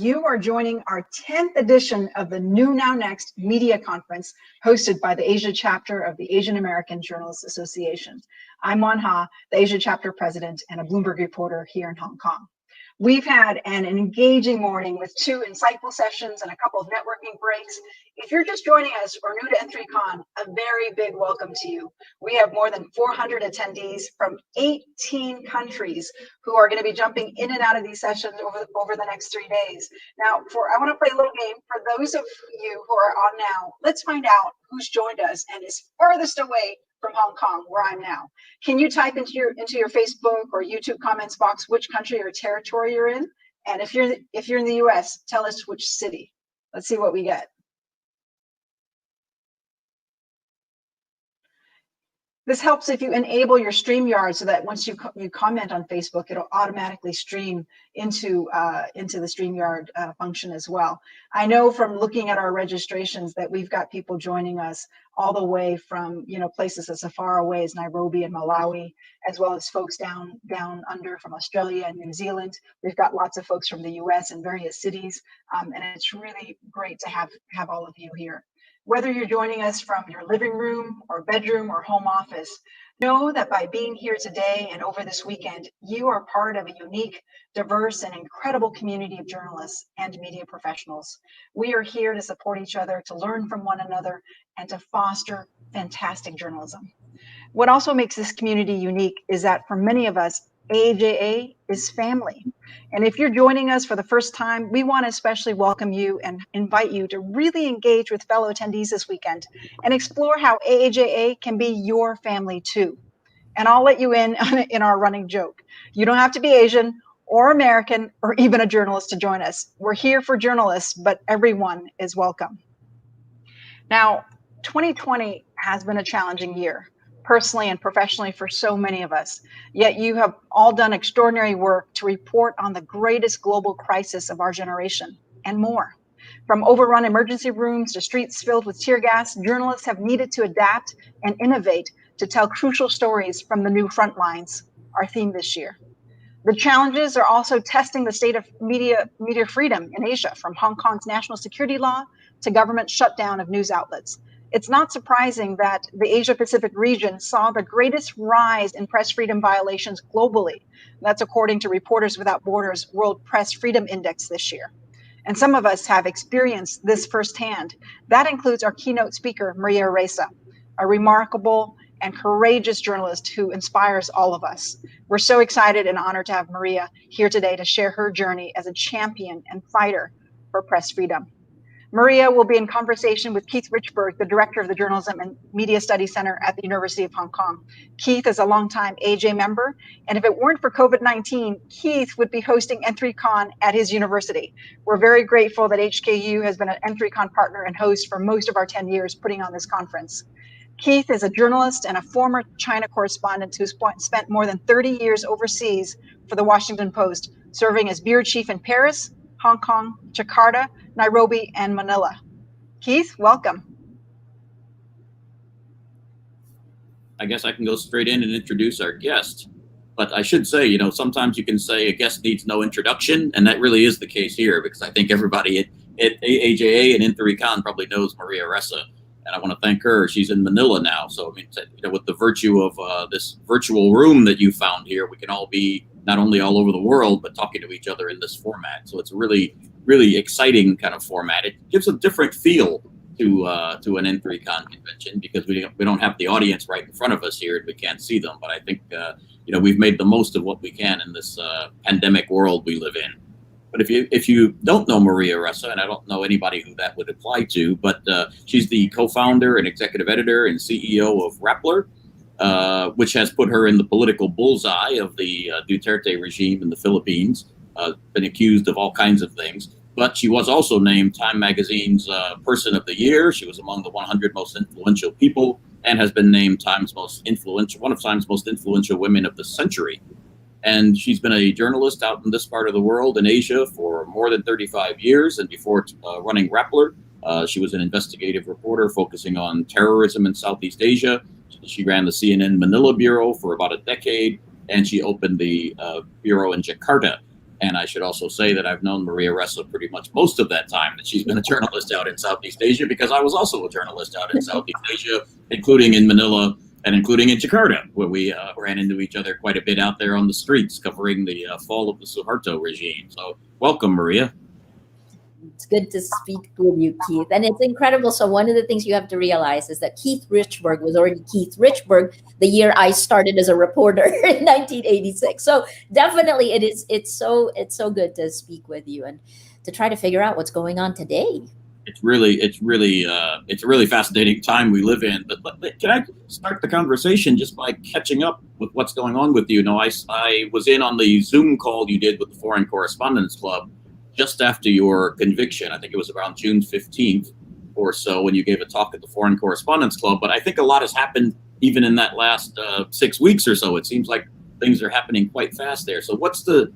You are joining our 10th edition of the New.Now.Next Media Conference hosted by the Asia chapter of the Asian American Journalists Association. I'm Wan Ha, the Asia chapter president and a Bloomberg reporter here in Hong Kong. We've had an engaging morning with 2 insightful sessions and a couple of networking breaks. If you're just joining us or new to N3Con, a very big welcome to you. We have more than 400 attendees from 18 countries who are going to be jumping in and out of these sessions over the next 3 days. Now, I want to play a little game. For those of you who are on now, let's find out who's joined us and is farthest away from Hong Kong, where I'm now. Can you type into your Facebook or YouTube comments box which country or territory you're in? And if you're in the US, tell us which city. Let's see what we get. This helps if you enable your StreamYard so that once you comment on Facebook, it'll automatically stream into the StreamYard function as well. I know from looking at our registrations that we've got people joining us all the way from places as far away as Nairobi and Malawi, as well as folks down under from Australia and New Zealand. We've got lots of folks from the US in various cities, and it's really great to have all of you here. Whether you're joining us from your living room or bedroom or home office, know that by being here today and over this weekend, you are part of a unique, diverse, and incredible community of journalists and media professionals. We are here to support each other, to learn from one another, and to foster fantastic journalism. What also makes this community unique is that for many of us, AAJA is family. And if you're joining us for the first time, we want to especially welcome you and invite you to really engage with fellow attendees this weekend and explore how AAJA can be your family too. And I'll let you in our running joke. You don't have to be Asian or American or even a journalist to join us. We're here for journalists, but everyone is welcome. Now, 2020 has been a challenging year, personally and professionally for so many of us. Yet you have all done extraordinary work to report on the greatest global crisis of our generation and more. From overrun emergency rooms to streets filled with tear gas, journalists have needed to adapt and innovate to tell crucial stories from the new front lines, our theme this year. The challenges are also testing the state of media freedom in Asia, from Hong Kong's national security law to government shutdown of news outlets. It's not surprising that the Asia-Pacific region saw the greatest rise in press freedom violations globally. That's according to Reporters Without Borders World Press Freedom Index this year. And some of us have experienced this firsthand. That includes our keynote speaker, Maria Ressa, a remarkable and courageous journalist who inspires all of us. We're so excited and honored to have Maria here today to share her journey as a champion and fighter for press freedom. Maria will be in conversation with Keith Richburg, the director of the Journalism and Media Studies Center at the University of Hong Kong. Keith is a longtime AJ member, and if it weren't for COVID-19, Keith would be hosting N3Con at his university. We're very grateful that HKU has been an N3Con partner and host for most of our 10 years putting on this conference. Keith is a journalist and a former China correspondent who's spent more than 30 years overseas for the Washington Post, serving as bureau chief in Paris, Hong Kong, Jakarta, Nairobi, and Manila. Keith, welcome. I guess I can go straight in and introduce our guest. But I should say, sometimes you can say a guest needs no introduction, and that really is the case here, because I think everybody at AAJA and N3Con probably knows Maria Ressa, and I want to thank her. She's in Manila now, so with the virtue of this virtual room that you found here, we can all be not only all over the world, but talking to each other in this format. So it's a really, really exciting kind of format. It gives a different feel to an N3Con convention because we don't have the audience right in front of us here and we can't see them. But I think we've made the most of what we can in this pandemic world we live in. But if you don't know Maria Ressa, and I don't know anybody who that would apply to, but she's the co-founder and executive editor and CEO of Rappler, which has put her in the political bullseye of the Duterte regime in the Philippines, been accused of all kinds of things. But she was also named Time Magazine's Person of the Year. She was among the 100 most influential people and has been named one of Time's most influential women of the century. And she's been a journalist out in this part of the world in Asia for more than 35 years. And before running Rappler, she was an investigative reporter focusing on terrorism in Southeast Asia. She ran the CNN Manila bureau for about a decade, and she opened the bureau in Jakarta. And I should also say that I've known Maria Ressa pretty much most of that time that she's been a journalist out in Southeast Asia, because I was also a journalist out in Southeast Asia, including in Manila and including in Jakarta, where we ran into each other quite a bit out there on the streets covering the fall of the Suharto regime. So welcome, Maria. It's good to speak with you, Keith. And it's incredible. So one of the things you have to realize is that Keith Richburg was already Keith Richburg the year I started as a reporter in 1986. So definitely it's so good to speak with you and to try to figure out what's going on today. It's a really fascinating time we live in. But can I start the conversation just by catching up with what's going on with you? You know, I was in on the Zoom call you did with the Foreign Correspondents Club just after your conviction. I think it was around June 15th or so when you gave a talk at the Foreign Correspondents Club. But I think a lot has happened even in that last 6 weeks or so. It seems like things are happening quite fast there. So what's the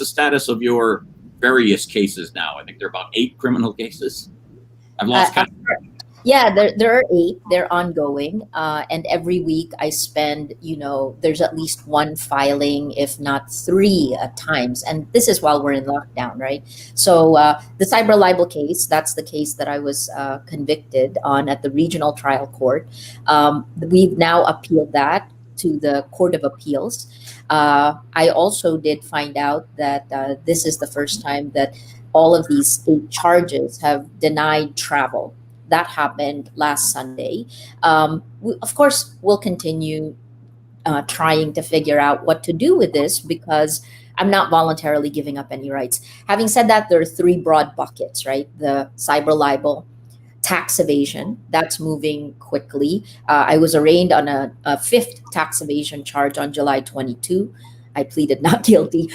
status of your various cases now? I think there are about 8 criminal cases. I've lost count. Yeah, there are 8. They're ongoing. And every week I spend, there's at least one filing, if not 3 at times. And this is while we're in lockdown, right? So the cyber libel case, that's the case that I was convicted on at the regional trial court. We've now appealed that to the Court of Appeals. I also did find out that this is the first time that all of these 8 charges have denied travel. That happened last Sunday. Of course, we'll continue trying to figure out what to do with this, because I'm not voluntarily giving up any rights. Having said that, there are 3 broad buckets, right? The cyber libel, tax evasion, that's moving quickly. I was arraigned on a 5th tax evasion charge on July 22. I pleaded not guilty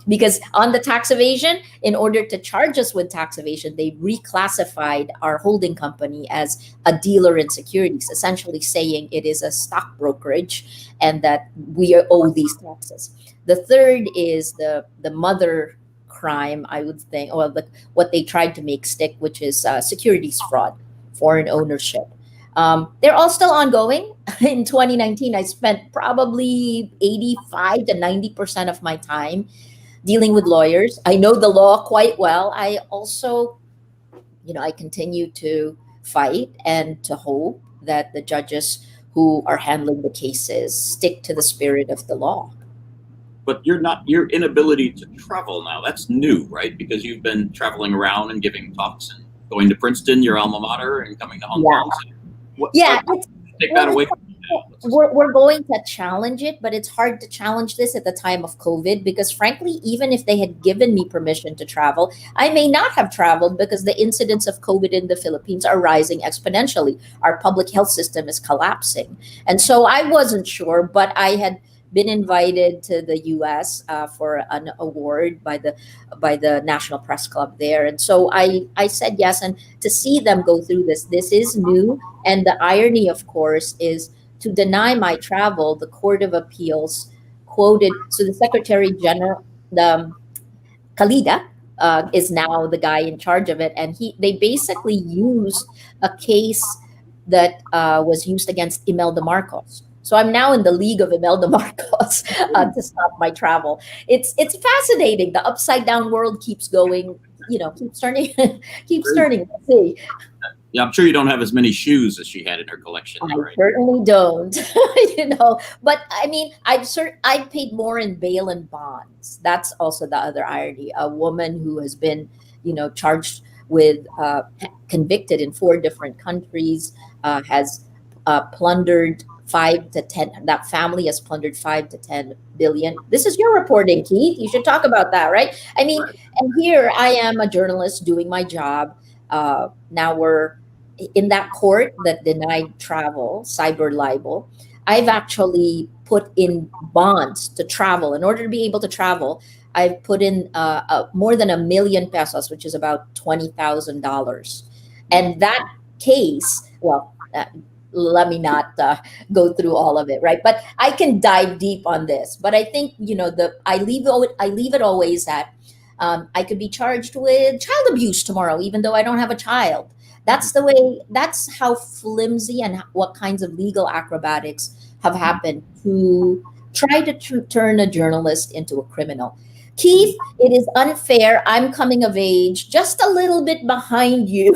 because on the tax evasion, in order to charge us with tax evasion, they reclassified our holding company as a dealer in securities, essentially saying it is a stock brokerage and that we owe these taxes. The third is the mother crime, I would think, or what they tried to make stick, which is securities fraud, foreign ownership. They're all still ongoing. In 2019, I spent probably 85 to 90% of my time dealing with lawyers. I know the law quite well. I also, I continue to fight and to hope that the judges who are handling the cases stick to the spirit of the law. But your inability to travel now, that's new, right? Because you've been traveling around and giving talks and going to Princeton, your alma mater, and coming to Hong Kong. Take that away from you now. We're going to challenge it, but it's hard to challenge this at the time of COVID, because frankly, even if they had given me permission to travel, I may not have traveled because the incidence of COVID in the Philippines are rising exponentially. Our public health system is collapsing. And so I wasn't sure, but I had been invited to the U.S. For an award by the National Press Club there, and so I said yes. And to see them go through this is new. And the irony, of course, is to deny my travel. The Court of Appeals quoted, so the Secretary General, Kalida, is now the guy in charge of it, and they basically used a case that was used against Imelda Marcos. So I'm now in the league of Imelda Marcos to stop my travel. It's fascinating. The upside down world keeps going. Keeps turning. Let's see. Yeah, I'm sure you don't have as many shoes as she had in her collection. I right? certainly don't. But I mean, I paid more in bail and bonds. That's also the other irony. A woman who has been, charged with, convicted in 4 different countries, has plundered 5 to 10. That family has plundered 5 to 10 billion. This is your reporting, Keith. You should talk about that, right? I mean, and here I am, a journalist doing my job. Now we're in that court that denied travel, cyber libel. I've actually put in bonds to travel. In order to be able to travel, I've put in more than 1 million pesos, which is about $20,000. And that case, let me not go through all of it, right? But I can dive deep on this. But I think I leave it always at I could be charged with child abuse tomorrow, even though I don't have a child. That's how flimsy and what kinds of legal acrobatics have happened to try to turn a journalist into a criminal. Keith, it is unfair. I'm coming of age just a little bit behind you.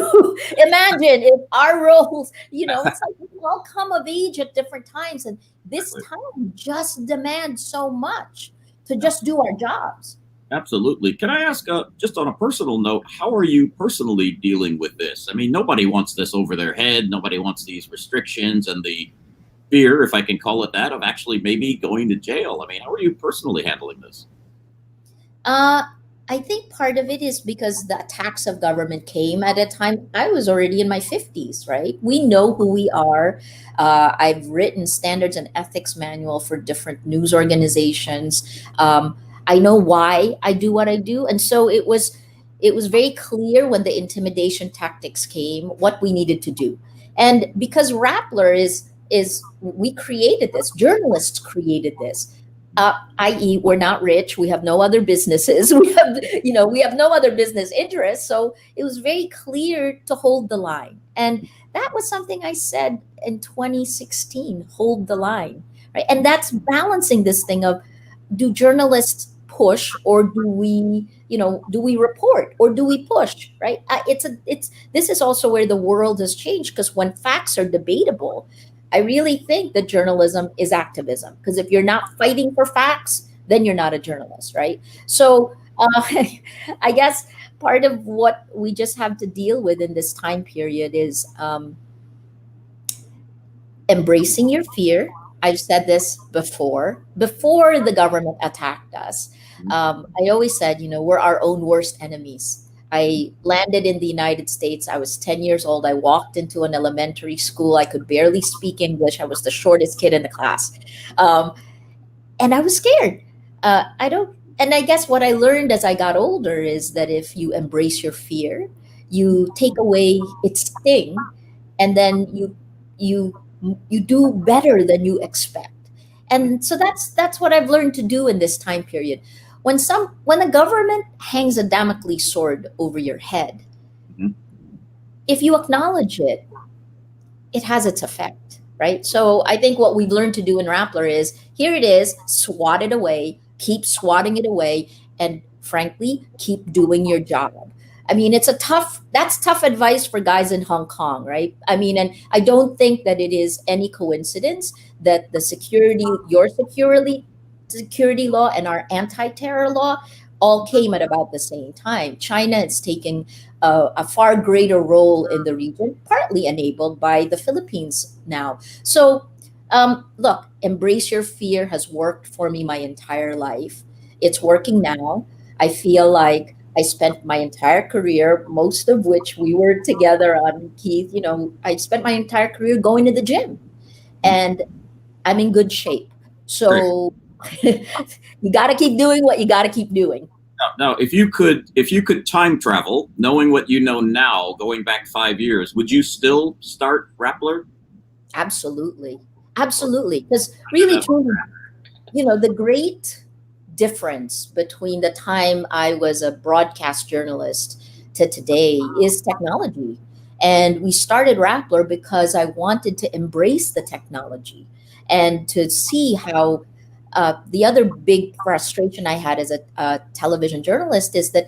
Imagine if our roles, it's like we all come of age at different times. And this Exactly. time just demands so much to just do our jobs. Absolutely. Can I ask, just on a personal note, how are you personally dealing with this? I mean, nobody wants this over their head. Nobody wants these restrictions and the fear, if I can call it that, of actually maybe going to jail. I mean, how are you personally handling this? Uh, I think part of it is because the attacks of government came at a time I was already in my 50s, right? We know who we are. I've written standards and ethics manual for different news organizations. I know why I do what I do. And so it was very clear when the intimidation tactics came what we needed to do. And because Rappler is we created this, journalists created this, i.e., we're not rich, we have no other businesses, we have no other business interests. So it was very clear to hold the line, and that was something I said in 2016: hold the line, right? And that's balancing this thing of, do journalists push, or do we report, or do we push, right? It's this is also where the world has changed, because when facts are debatable, I really think that journalism is activism, because if you're not fighting for facts, then you're not a journalist, right? So I guess part of what we just have to deal with in this time period is embracing your fear. I've said this before the government attacked us. I always said, we're our own worst enemies. I landed in the United States. I was 10 years old. I walked into an elementary school. I could barely speak English. I was the shortest kid in the class. Um, and I was scared. And I guess what I learned as I got older is that if you embrace your fear, you take away its sting, and then you you do better than you expect. And so that's what I've learned to do in this time period. When the government hangs a Damocles sword over your head, Mhm. if you acknowledge it, it has its effect, right? So I think what we've learned to do in Rappler is, here it is, swat it away, keep swatting it away, and frankly, keep doing your job. I mean, that's tough advice for guys in Hong Kong, right? I mean, and I don't think that it is any coincidence that your security law and our anti-terror law all came at about the same time. China is taking a far greater role in the region, partly enabled by the Philippines now. So, look, embrace your fear has worked for me my entire life. It's working now. I feel like I spent my entire career, most of which we were together on, Keith. I spent my entire career going to the gym, and I'm in good shape. Great. So you got to keep doing what you got to keep doing. Now, if you could time travel, knowing what you know now, going back 5 years, would you still start Rappler? Absolutely. Absolutely. Because really, truly, the great difference between the time I was a broadcast journalist to today is technology. And we started Rappler because I wanted to embrace the technology and to see how the other big frustration I had as a television journalist is that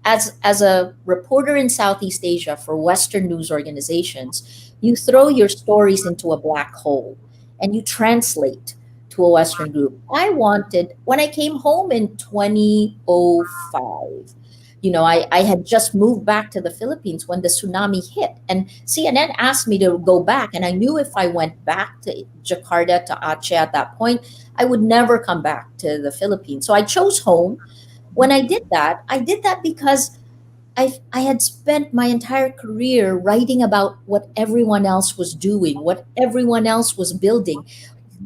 as a reporter in Southeast Asia for Western news organizations, you throw your stories into a black hole and you translate to a Western group. When I came home in 2005, I had just moved back to the Philippines when the tsunami hit. And CNN asked me to go back. And I knew if I went back to Jakarta, to Aceh at that point, I would never come back to the Philippines. So I chose home. When I did that because I had spent my entire career writing about what everyone else was doing, what everyone else was building,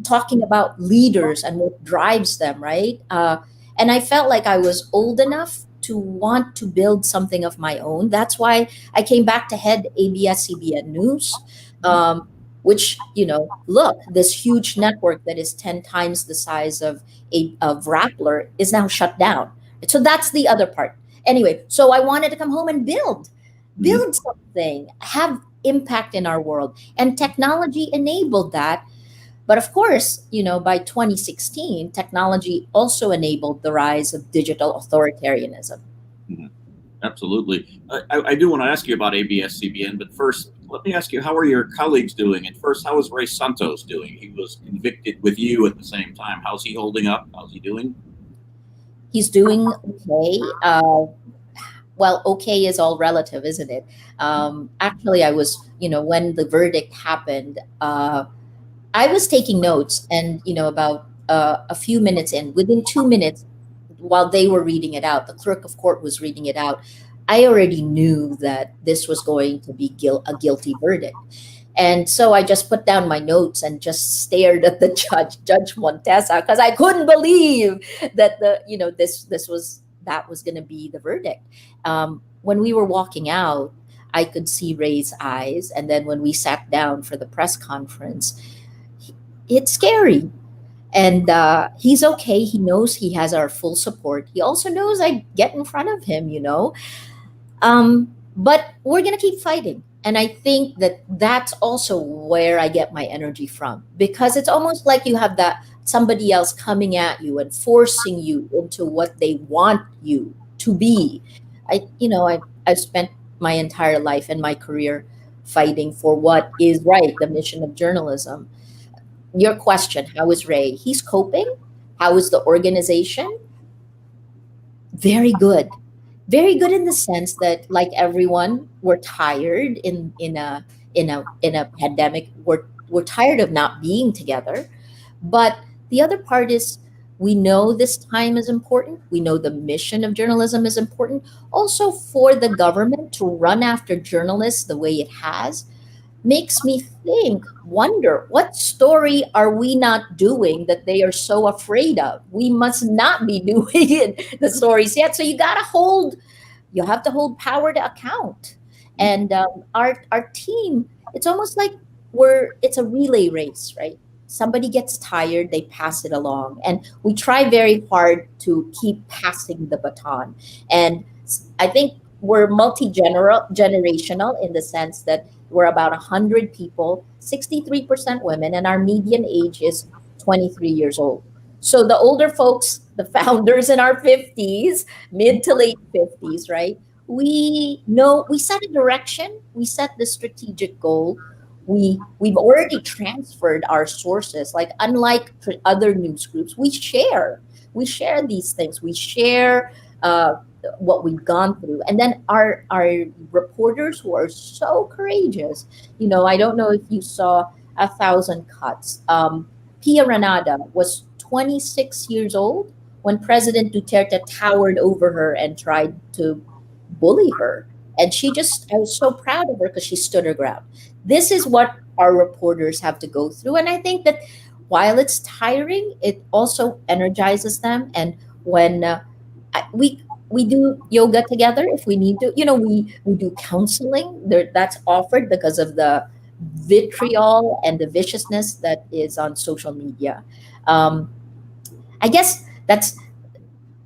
talking about leaders and what drives them, right? And I felt like I was old enough to want to build something of my own. That's why I came back to head ABS-CBN News, which, look, this huge network that is 10 times the size of Rappler is now shut down. So that's the other part. Anyway, so I wanted to come home and build something, have impact in our world. And technology enabled that. But of course, by 2016, technology also enabled the rise of digital authoritarianism. Mhm. Absolutely. I do want to ask you about ABS-CBN, but first, let me ask you, how are your colleagues doing? And first, how is Ray Santos doing? He was convicted with you at the same time. How's he holding up? How's he doing? He's doing okay. Well, okay is all relative, isn't it? Actually, I was, when the verdict happened, I was taking notes, and about a few minutes in, within 2 minutes, while they were reading it out, the clerk of court was reading it out. I already knew that this was going to be a guilty verdict, and so I just put down my notes and just stared at the Judge Montesa, because I couldn't believe that that was going to be the verdict. When we were walking out, I could see Ray's eyes, and then when we sat down for the press conference, it's scary. And he's okay. He knows he has our full support. He also knows I get in front of him. But we're going to keep fighting. And I think that that's also where I get my energy from, because it's almost like you have that somebody else coming at you and forcing you into what they want you to be. I've spent my entire life and my career fighting for what is right, the mission of journalism. Your question, how is Ray? He's coping. How is the organization? Very good. Very good in the sense that, like everyone, we're tired in a pandemic. We're tired of not being together. But the other part is, we know this time is important. We know the mission of journalism is important. Also, for the government to run after journalists the way it has makes me wonder, what story are we not doing that they are so afraid of? We must not be doing the stories yet. So you have to hold power to account. And our team, it's almost like it's a relay race, right? Somebody gets tired, they pass it along. And we try very hard to keep passing the baton. And I think we're generational in the sense that we're about 100 people, 63% women, and our median age is 23 years old. So the older folks, the founders in our 50s, mid to late 50s, right? We set a direction, we set the strategic goal. We've already transferred our sources. Like, unlike other news groups, we share these things. We share what we've gone through, and then our reporters who are so courageous. I don't know if you saw A Thousand Cuts. Pia Renada was 26 years old when President Duterte towered over her and tried to bully her. And I was so proud of her because she stood her ground. This is what our reporters have to go through. And I think that while it's tiring, it also energizes them. And when we do yoga together if we need to, we do counseling there, that's offered because of the vitriol and the viciousness that is on social media. I guess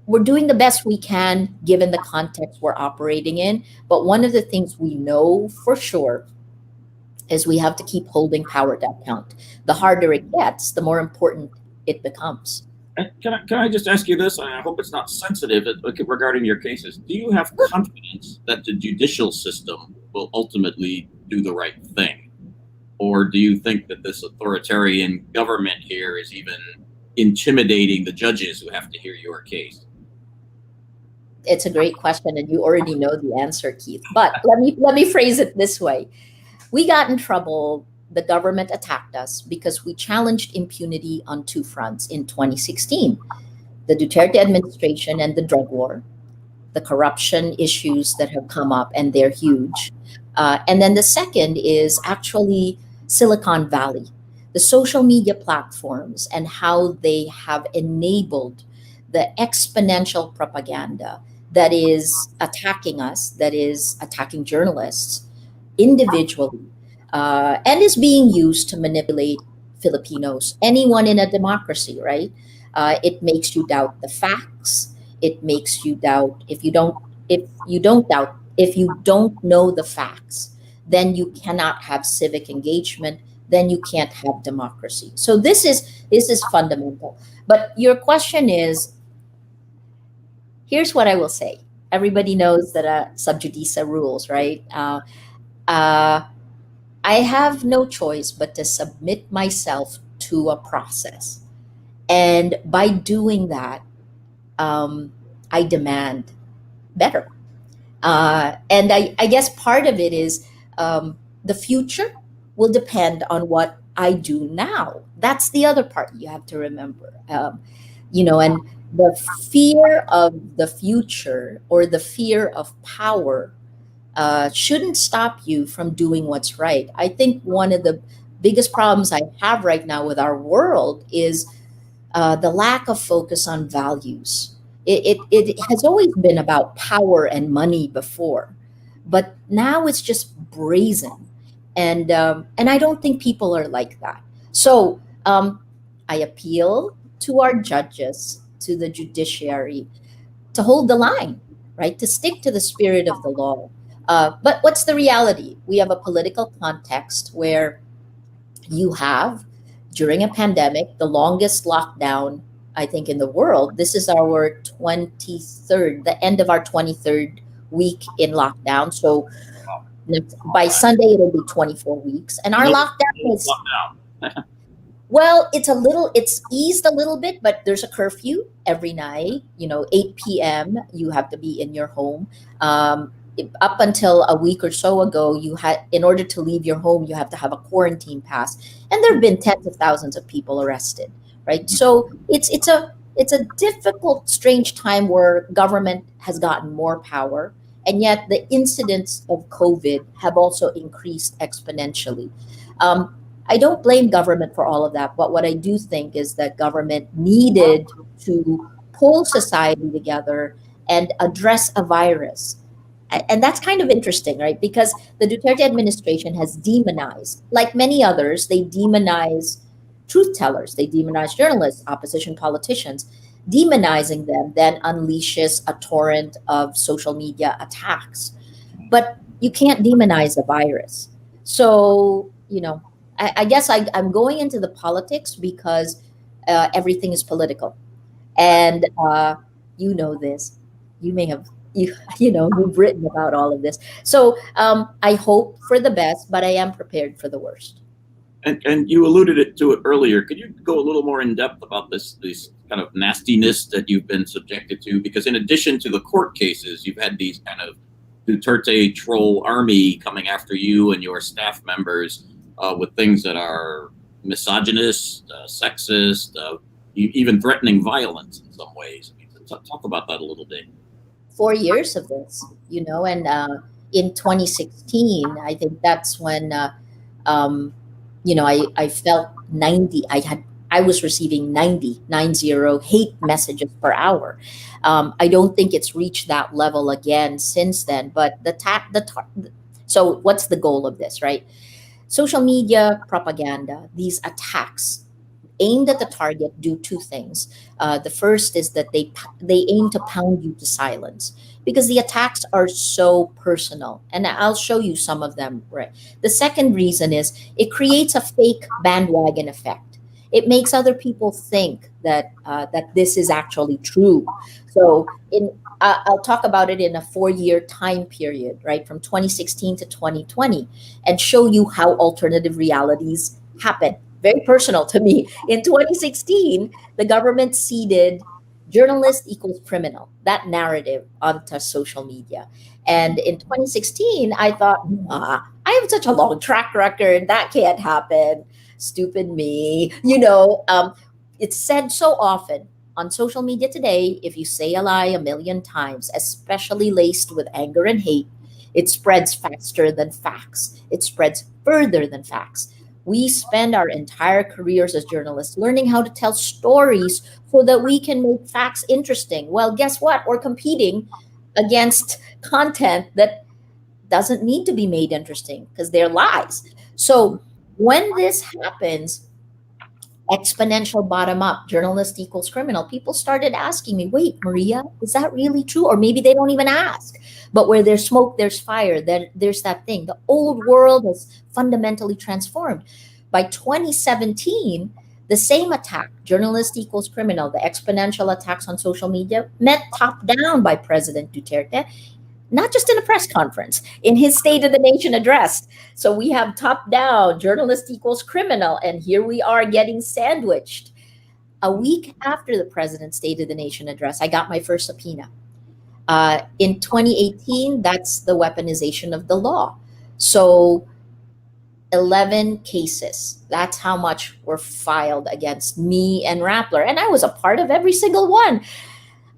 we're doing the best we can given the context we're operating in. But one of the things we know for sure is we have to keep holding power to account. The harder it gets, the more important it becomes. Can I just ask you this? I hope it's not sensitive regarding your cases. Do you have confidence that the judicial system will ultimately do the right thing? Or do you think that this authoritarian government here is even intimidating the judges who have to hear your case? It's a great question, and you already know the answer, Keith. But let me phrase it this way. We got in trouble. The government attacked us because we challenged impunity on two fronts in 2016: the Duterte administration and the drug war, the corruption issues that have come up, and they're huge. And then the second is actually Silicon Valley, the social media platforms, and how they have enabled the exponential propaganda that is attacking us, that is attacking journalists individually, and is being used to manipulate Filipinos, anyone in a democracy, right? It makes you doubt the facts. It makes you doubt if you don't know the facts, then you cannot have civic engagement. then you can't have democracy. So this is fundamental. But your question is, here's what I will say. Everybody knows that sub judice rules, right? Uh, I have no choice but to submit myself to a process. And by doing that, I demand better. And I guess part of it is, the future will depend on what I do now. That's the other part you have to remember. And the fear of the future or the fear of power shouldn't stop you from doing what's right. I think one of the biggest problems I have right now with our world is the lack of focus on values. It has always been about power and money before, but now it's just brazen, and I don't think people are like that. So I appeal to our judges, to the judiciary, to hold the line, right? To stick to the spirit of the law. But what's the reality? We have a political context where you have, during a pandemic, the longest lockdown, I think, in the world. This is our 23rd, the end of our 23rd week in lockdown. So by Sunday, it'll be 24 weeks. And our lockdown is, well, it's eased a little bit, but there's a curfew every night, 8 p.m. You have to be in your home. Up until a week or so ago, in order to leave your home, you have to have a quarantine pass. And there have been tens of thousands of people arrested, right? So it's a difficult, strange time where government has gotten more power, and yet the incidents of COVID have also increased exponentially. I don't blame government for all of that, but what I do think is that government needed to pull society together and address a virus. And that's kind of interesting, right? Because the Duterte administration has demonized, like many others, they demonize truth tellers, they demonize journalists, opposition politicians. Demonizing them then unleashes a torrent of social media attacks. But you can't demonize a virus. So, I guess I'm going into the politics because everything is political. And you know this. You may have you've written about all of this. So I hope for the best, but I am prepared for the worst. And you alluded to it earlier. Could you go a little more in depth about this kind of nastiness that you've been subjected to? Because in addition to the court cases, you've had these kind of Duterte troll army coming after you and your staff members with things that are misogynist, sexist, even threatening violence in some ways. Talk about that a little bit. 4 years of this, and in 2016, I think that's when, I felt 90. I was receiving 90 hate messages per hour. I don't think it's reached that level again since then. But so what's the goal of this, right? Social media propaganda, these attacks aimed at the target do two things. The first is that they aim to pound you to silence because the attacks are so personal, and I'll show you some of them. Right. The second reason is it creates a fake bandwagon effect. It makes other people think that this is actually true. So I'll talk about it in a 4-year time period, right, from 2016 to 2020, and show you how alternative realities happen. Very personal to me. In 2016, the government seeded journalist equals criminal, that narrative, onto social media. And in 2016, I thought, I have such a long track record. That can't happen. Stupid me. It's said so often on social media today. If you say a lie a million times, especially laced with anger and hate, it spreads faster than facts. It spreads further than facts. We spend our entire careers as journalists learning how to tell stories so that we can make facts interesting. Well, guess what? We're competing against content that doesn't need to be made interesting because they're lies. So when this happens, exponential bottom up, journalist equals criminal, people started asking me, wait, Maria, is that really true? Or maybe they don't even ask. But where there's smoke, there's fire. There's that thing. The old world has fundamentally transformed. By 2017, the same attack, journalist equals criminal, the exponential attacks on social media, met top down by President Duterte, not just in a press conference, in his State of the Nation address. So we have top down, journalist equals criminal, and here we are getting sandwiched. A week after the president's State of the Nation address, I got my first subpoena. In 2018, that's the weaponization of the law. So 11 cases. That's how much were filed against me and Rappler. And I was a part of every single one.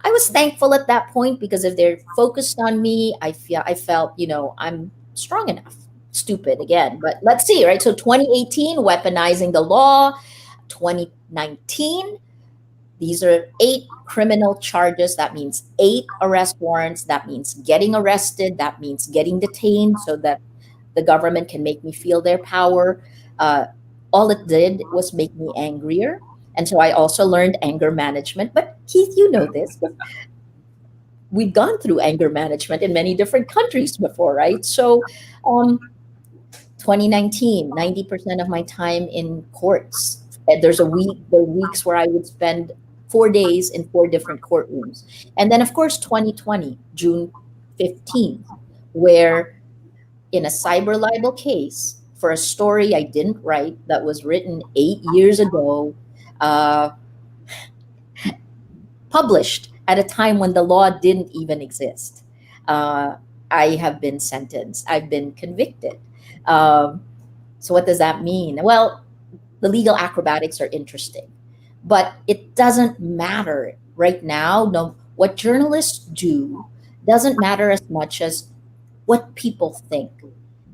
I was thankful at that point because if they're focused on me, I felt, I'm strong enough. Stupid again, but let's see, right? So 2018, weaponizing the law. 2019, these are 8 criminal charges. That means 8 arrest warrants. That means getting arrested. That means getting detained so that the government can make me feel their power. All it did was make me angrier. And so I also learned anger management. But Keith, you know this. We've gone through anger management in many different countries before, right? So 2019, 90% of my time in courts. There are weeks where I would spend 4 days in 4 different courtrooms. And then, of course, 2020, June 15th, where in a cyber libel case for a story I didn't write that was written 8 years ago, published at a time when the law didn't even exist. I have been sentenced. I've been convicted. So what does that mean? Well, the legal acrobatics are interesting, but it doesn't matter right now. No, what journalists do doesn't matter as much as what people think.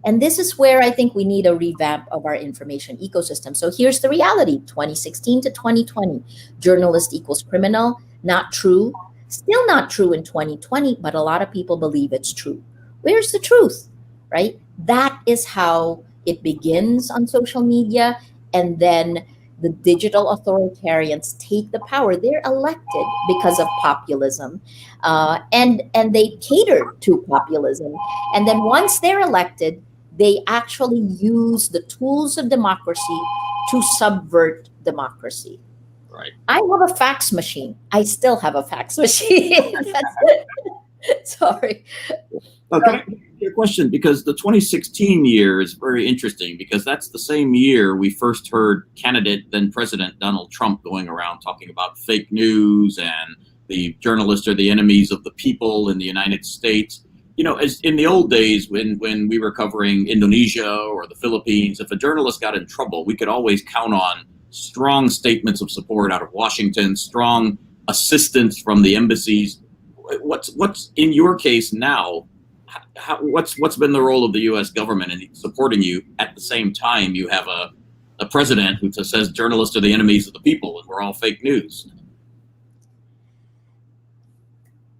And this is where I think we need a revamp of our information ecosystem. So here's the reality: 2016 to 2020, journalist equals criminal, not true. Still not true in 2020, but a lot of people believe it's true. Where's the truth, right? That is how it begins on social media. And then the digital authoritarians take the power. They're elected because of populism, and they cater to populism. And then once they're elected, they actually use the tools of democracy to subvert democracy. Right. I have a fax machine. I still have a fax machine. Sorry. Okay. Your question, because the 2016 year is very interesting because that's the same year we first heard candidate, then President Donald Trump going around talking about fake news and the journalists are the enemies of the people in the United States. As in the old days when we were covering Indonesia or the Philippines, if a journalist got in trouble, we could always count on strong statements of support out of Washington, strong assistance from the embassies. What's in your case now? What's been the role of the U.S. government in supporting you at the same time you have a president who says journalists are the enemies of the people and we're all fake news?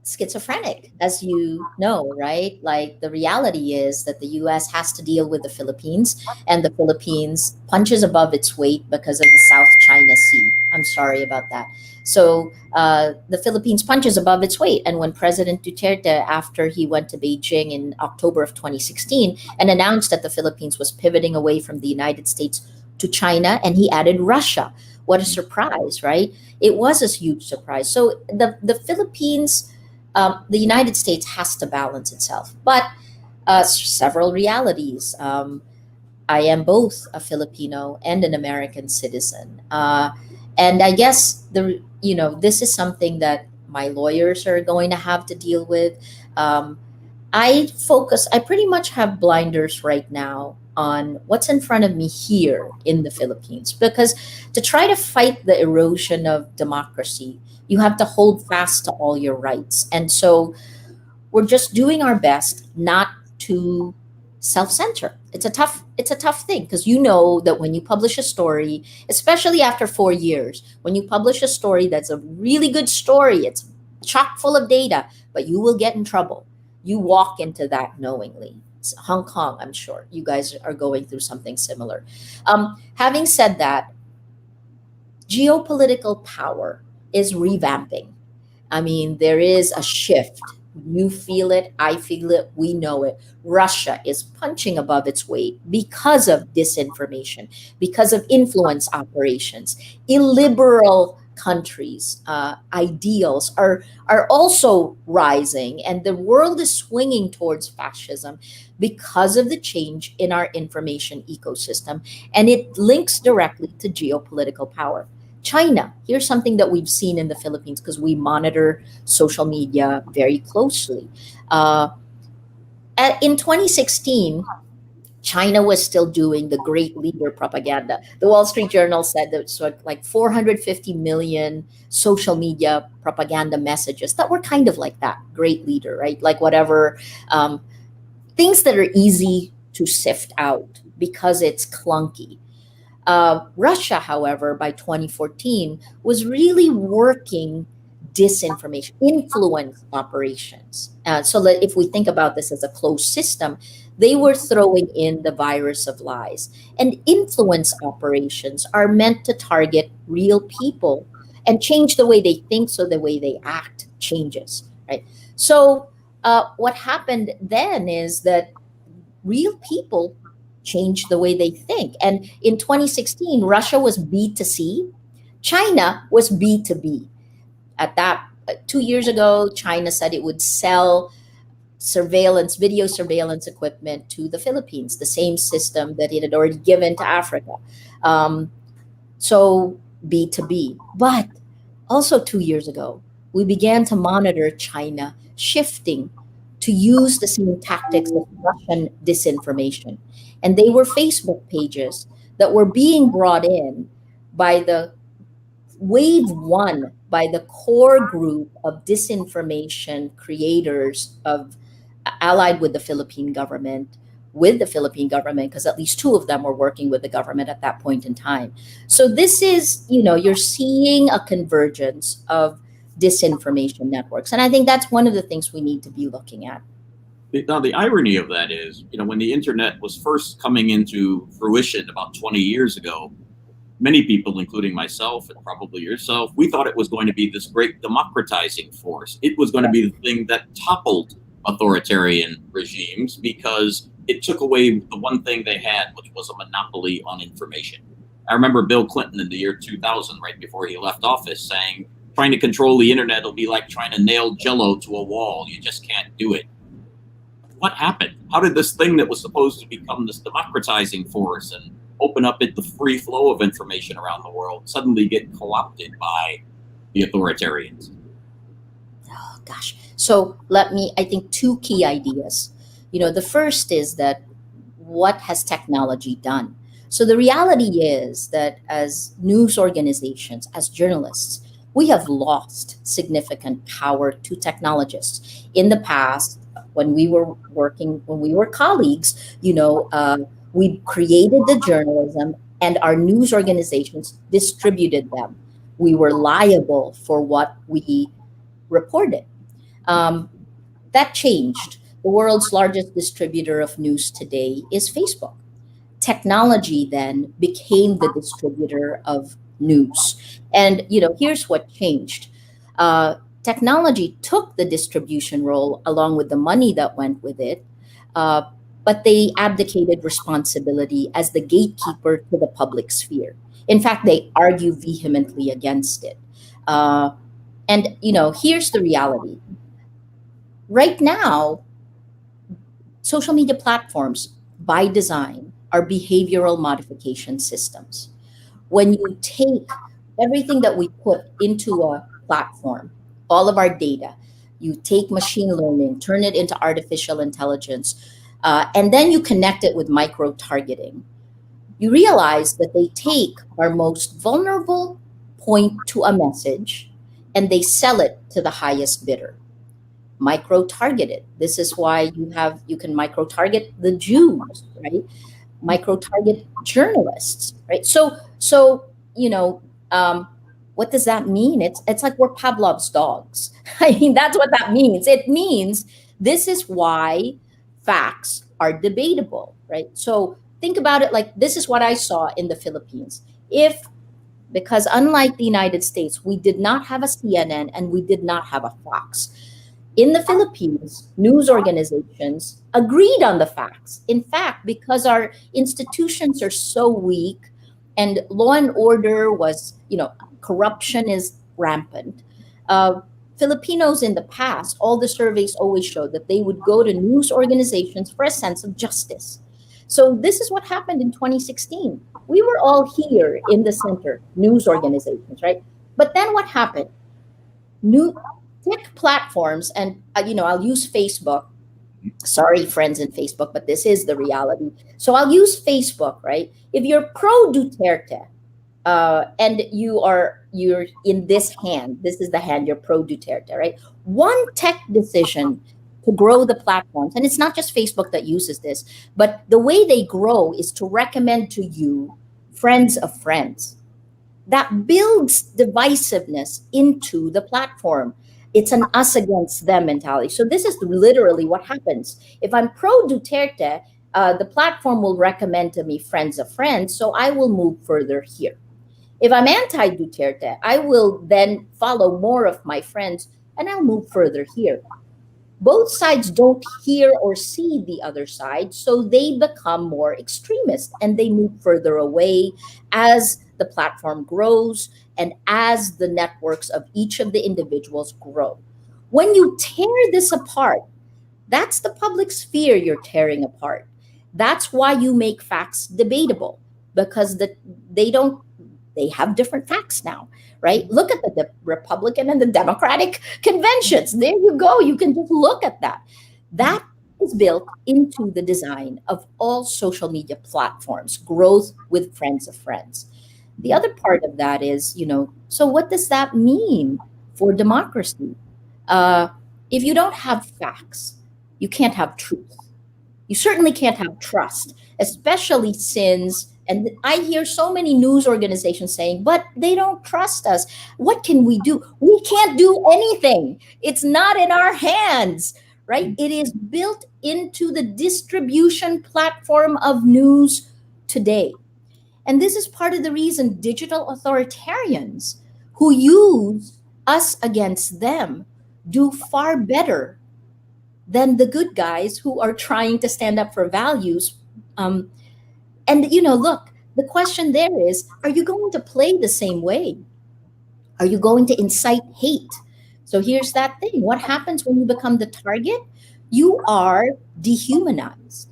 Schizophrenic, as you know, right? Like the reality is that the US has to deal with the Philippines, and the Philippines punches above its weight because of the South China Sea. I'm sorry about that. So the Philippines punches above its weight. And when President Duterte, after he went to Beijing in October of 2016 and announced that the Philippines was pivoting away from the United States to China, and he added Russia. What a surprise, right? It was a huge surprise. So the Philippines, the United States has to balance itself, but several realities. I am both a Filipino and an American citizen, and I guess this is something that my lawyers are going to have to deal with. I pretty much have blinders right now on what's in front of me here in the Philippines, because to try to fight the erosion of democracy, you have to hold fast to all your rights. And so we're just doing our best not to self-censor. It's a tough thing, because you know that when you publish a story, especially after 4 years, when you publish a story that's a really good story, it's chock full of data, but you will get in trouble. You walk into that knowingly. It's Hong Kong, I'm sure you guys are going through something similar. Having said that, geopolitical power is revamping. I mean, there is a shift You feel it, I feel it, we know it. Russia is punching above its weight because of disinformation, because of influence operations. Illiberal countries' ideals are also rising, and the world is swinging towards fascism because of the change in our information ecosystem, and it links directly to geopolitical power. China, here's something that we've seen in the Philippines because we monitor social media very closely. Uh, in 2016, China was still doing the great leader propaganda. The Wall Street Journal said that it's like 450 million social media propaganda messages that were kind of like that great leader, right? Like whatever, things that are easy to sift out because it's clunky. Russia, however, by 2014, was really working disinformation, influence operations. So that if we think about this as a closed system, they were throwing in the virus of lies. And influence operations are meant to target real people and change the way they think so the way they act changes, right? So what happened then is that real people change the way they think. And in 2016, Russia was B2C, China was B2B. At that, 2 years ago, China said it would sell video surveillance equipment to the Philippines, the same system that it had already given to Africa. Um, so B2B. But also 2 years ago, we began to monitor China shifting to use the same tactics of Russian disinformation. And they were Facebook pages that were being brought in by the wave one, by the core group of disinformation creators of allied with the Philippine government, because at least two of them were working with the government at that point in time. So this is, you're seeing a convergence of disinformation networks. And I think that's one of the things we need to be looking at. Now, the irony of that is, when the internet was first coming into fruition about 20 years ago, many people, including myself and probably yourself, we thought it was going to be this great democratizing force. It was going to be the thing that toppled authoritarian regimes because it took away the one thing they had, which was a monopoly on information. I remember Bill Clinton in the year 2000, right before he left office, saying, trying to control the internet will be like trying to nail Jello to a wall. You just can't do it. What happened? How did this thing that was supposed to become this democratizing force and open up the free flow of information around the world suddenly get co-opted by the authoritarians? Oh, gosh. So I think two key ideas. The first is that what has technology done? So the reality is that as news organizations, as journalists, we have lost significant power to technologists. In the past, when we were colleagues, we created the journalism and our news organizations distributed them. We were liable for what we reported. That changed. The world's largest distributor of news today is Facebook. Technology then became the distributor of news. And here's what changed. Technology took the distribution role along with the money that went with it, but they abdicated responsibility as the gatekeeper to the public sphere. In fact, they argue vehemently against it. And here's the reality. Right now, social media platforms, by design, are behavioral modification systems. When you take everything that we put into a platform, all of our data, you take machine learning, turn it into artificial intelligence, and then you connect it with micro targeting, you realize that they take our most vulnerable point to a message and they sell it to the highest bidder. Micro targeted. This is why you can micro target the Jews, right? Micro target journalists, right? So what does that mean? It's like we're Pavlov's dogs. I mean, that's what that means. It means this is why facts are debatable, right? So think about it like this is what I saw in the Philippines. Because unlike the United States, we did not have a CNN and we did not have a Fox. In the Philippines, news organizations agreed on the facts. In fact, because our institutions are so weak and law and order was, corruption is rampant, Filipinos in the past, all the surveys always showed that they would go to news organizations for a sense of justice. So this is what happened in 2016. We were all here in the center, news organizations, right? But then what happened? New tech platforms, and I'll use Facebook. Sorry, friends in Facebook, but this is the reality. So I'll use Facebook, right? If you're pro Duterte, and you're in this hand, this is the hand, you're pro Duterte, right? One tech decision to grow the platforms, and it's not just Facebook that uses this, but the way they grow is to recommend to you friends of friends. That builds divisiveness into the platform. It's an us against them mentality. So this is literally what happens. If I'm pro Duterte, the platform will recommend to me friends of friends, so I will move further here. If I'm anti Duterte, I will then follow more of my friends and I'll move further here. Both sides don't hear or see the other side, so they become more extremist and they move further away as the platform grows and as the networks of each of the individuals grow. When you tear this apart, that's the public sphere you're tearing apart. That's why you make facts debatable, because they have different facts now, right? Look at the Republican and the Democratic conventions. There you go. You can just look at that. That is built into the design of all social media platforms, growth with friends of friends. The other part of that is, so what does that mean for democracy? If you don't have facts, you can't have truth. You certainly can't have trust, especially since, and I hear so many news organizations saying, but they don't trust us. What can we do? We can't do anything. It's not in our hands, right? It is built into the distribution platform of news today. And this is part of the reason digital authoritarians who use us against them do far better than the good guys who are trying to stand up for values. Look, the question there is, are you going to play the same way? Are you going to incite hate? So here's that thing. What happens when you become the target? You are dehumanized.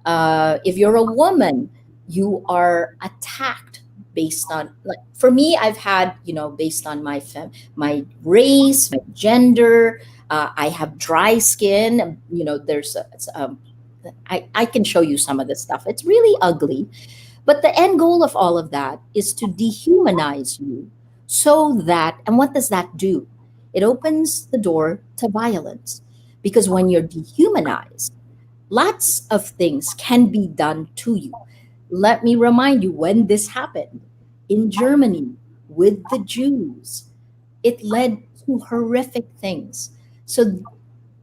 If you're a woman, you are attacked based on, like, for me, I've had, based on my race, my gender, I have dry skin. I can show you some of this stuff. It's really ugly. But the end goal of all of that is to dehumanize you so that, and what does that do? It opens the door to violence. Because when you're dehumanized, lots of things can be done to you. Let me remind you when this happened in Germany with the Jews. It led to horrific things. So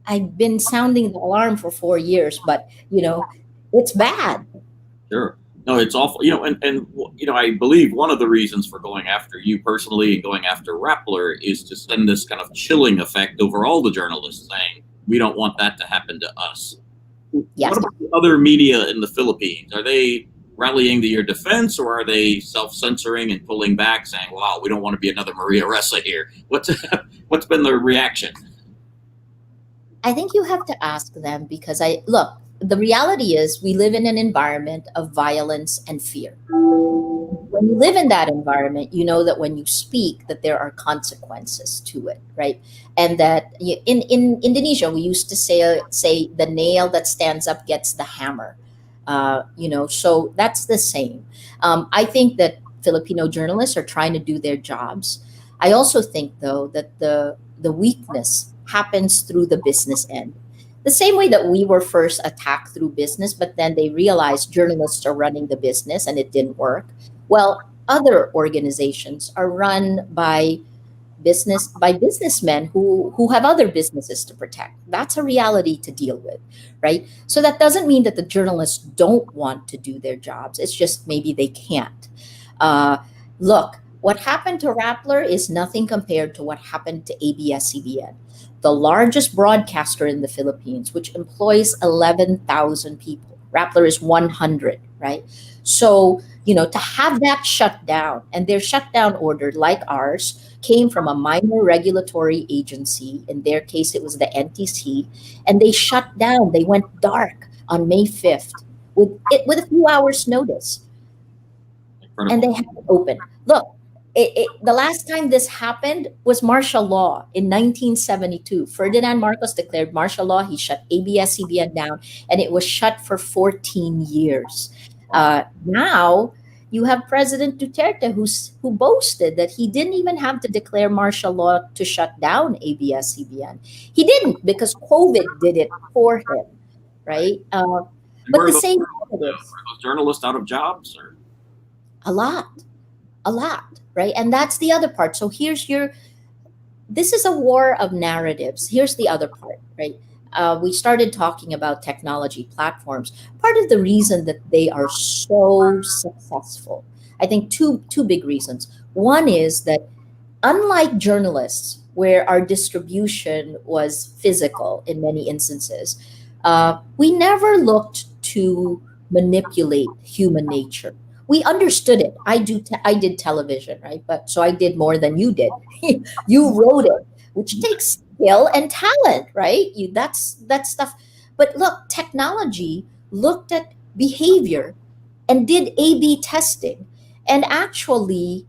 I've been sounding the alarm for 4 years, but it's bad. Sure. No, it's awful. And I believe one of the reasons for going after you personally and going after Rappler is to send this kind of chilling effect over all the journalists, saying we don't want that to happen to us. Yes. What about the other media in the Philippines? Are they rallying to your defense, or are they self-censoring and pulling back, saying, "Wow, we don't want to be another Maria Ressa here"? What's been the reaction? I think you have to ask them, because the reality is we live in an environment of violence and fear. When you live in that environment, you know that when you speak, that there are consequences to it, right? And that in Indonesia, we used to say the nail that stands up gets the hammer. So that's the same. I think that Filipino journalists are trying to do their jobs. I also think, though, that the weakness happens through the business end. The same way that we were first attacked through business, but then they realized journalists are running the business and it didn't work. Well, other organizations are run by businessmen who have other businesses to protect. That's a reality to deal with, right? So that doesn't mean that the journalists don't want to do their jobs. It's just maybe they can't. Look, What happened to Rappler is nothing compared to what happened to ABS-CBN, the largest broadcaster in the Philippines, which employs 11,000 people. Rappler is 100, right? So, to have that shut down, and their shutdown order, like ours, came from a minor regulatory agency. In their case, it was the NTC, and they shut down. They went dark on May 5th with a few hours' notice, and they haven't opened. Look, the last time this happened was martial law in 1972. Ferdinand Marcos declared martial law. He shut ABS-CBN down, and it was shut for 14 years. Now you have President Duterte, who boasted that he didn't even have to declare martial law to shut down ABS-CBN. He didn't, because COVID did it for him, right? But the same were those journalists out of jobs? Or? A lot, right? And that's the other part. So this is a war of narratives. Here's the other part, right? We started talking about technology platforms. Part of the reason that they are so successful, I think two big reasons. One is that unlike journalists, where our distribution was physical in many instances, we never looked to manipulate human nature. We understood it. I did television, right? But so I did more than you did. You wrote it, which takes skill and talent, right? That's stuff. But look, technology looked at behavior and did A/B testing, and actually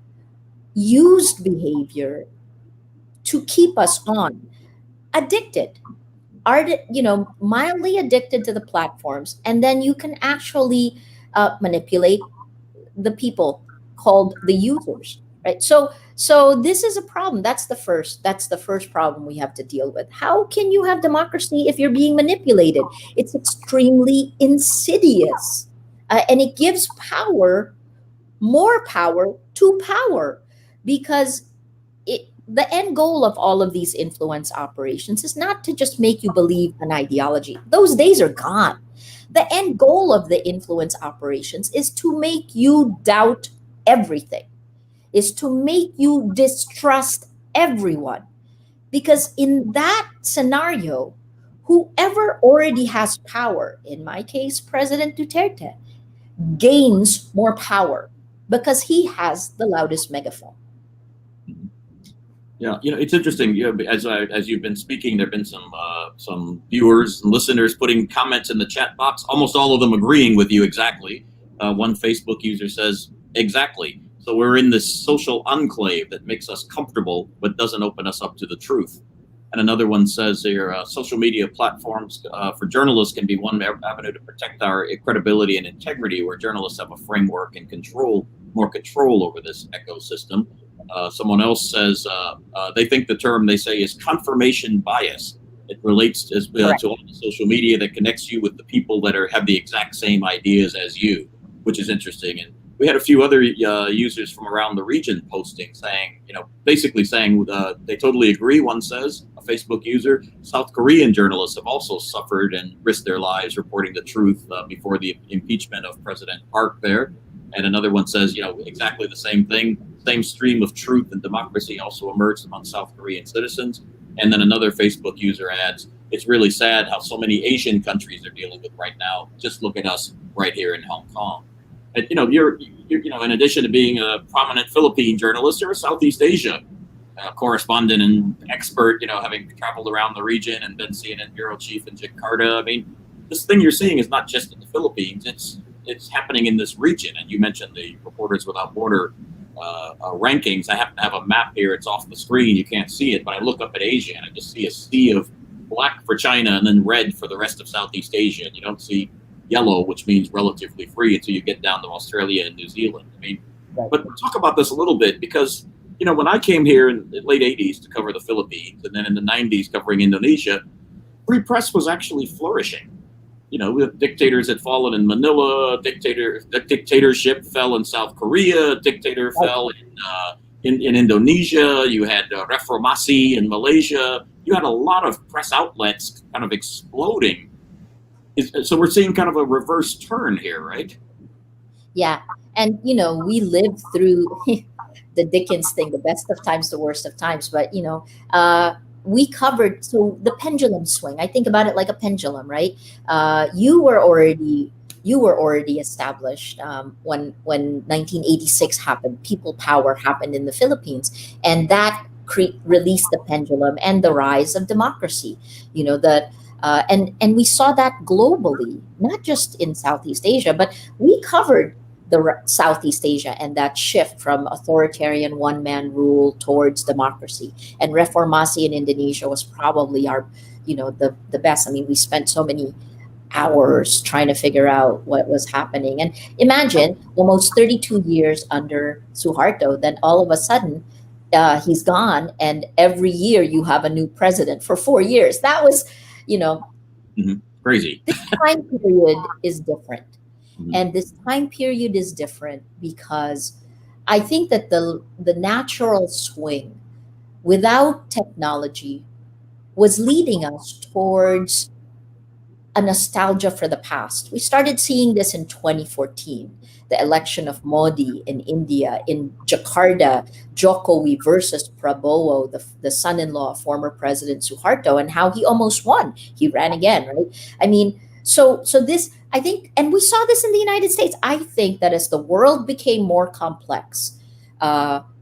used behavior to keep us addicted, mildly addicted to the platforms, and then you can actually manipulate the people called the users, right? So this is a problem. That's the first problem we have to deal with. How can you have democracy if you're being manipulated? It's extremely insidious, and it gives more power to power, because the end goal of all of these influence operations is not to just make you believe an ideology. Those days are gone. The end goal of the influence operations is to make you doubt everything, is to make you distrust everyone. Because in that scenario, whoever already has power, in my case, President Duterte, gains more power because he has the loudest megaphone. Yeah, it's interesting. As you've been speaking, there've been some viewers and listeners putting comments in the chat box. Almost all of them agreeing with you exactly. One Facebook user says, "Exactly. So we're in this social enclave that makes us comfortable, but doesn't open us up to the truth." And another one says here, social media platforms for journalists can be one avenue to protect our credibility and integrity, where journalists have a framework and more control over this ecosystem. Someone else says they think the term they say is confirmation bias. It relates to all the social media that connects you with the people that have the exact same ideas as you, which is interesting. And we had a few other users from around the region posting, saying, basically saying they totally agree. One says, a Facebook user, South Korean journalists have also suffered and risked their lives reporting the truth before the impeachment of President Park there. And another one says, exactly the same thing. Same stream of truth and democracy also emerged among South Korean citizens. And then another Facebook user adds, it's really sad how so many Asian countries are dealing with right now. Just look at us right here in Hong Kong. And, you're in addition to being a prominent Philippine journalist, you're a Southeast Asia correspondent and expert, having traveled around the region and been CNN bureau chief in Jakarta. I mean, this thing you're seeing is not just in the Philippines. It's happening in this region. And you mentioned the Reporters Without Border rankings. I happen to have a map here. It's off the screen. You can't see it, but I look up at Asia and I just see a sea of black for China and then red for the rest of Southeast Asia. And you don't see yellow, which means relatively free, until you get down to Australia and New Zealand. I mean, but talk about this a little bit, because, when I came here in the late 80s to cover the Philippines, and then in the 90s covering Indonesia, free press was actually flourishing. Dictators had fallen in Manila, dictatorship fell in South Korea, dictator fell in Indonesia, you had reformasi in Malaysia, you had a lot of press outlets kind of exploding. So we're seeing kind of a reverse turn here, right? Yeah. And, we lived through the Dickens thing, the best of times, the worst of times. But we covered, so the pendulum swing. I think about it like a pendulum, right? You were already established when 1986 happened. People power happened in the Philippines, and that released the pendulum and the rise of democracy. That and we saw that globally, not just in Southeast Asia, but we covered Southeast Asia and that shift from authoritarian one man rule towards democracy. And Reformasi in Indonesia was probably our, the best. I mean, we spent so many hours trying to figure out what was happening. And imagine almost 32 years under Suharto, then all of a sudden he's gone, and every year you have a new president for 4 years. That was, crazy. This time period is different. Mhm. And this time period is different because I think that the natural swing without technology was leading us towards a nostalgia for the past. We started seeing this in 2014, the election of Modi in India, in Jakarta, Jokowi versus Prabowo, the son-in-law of former President Suharto, and how he almost won. He ran again, right? I mean, so this, I think, and we saw this in the United States. I think that as the world became more complex,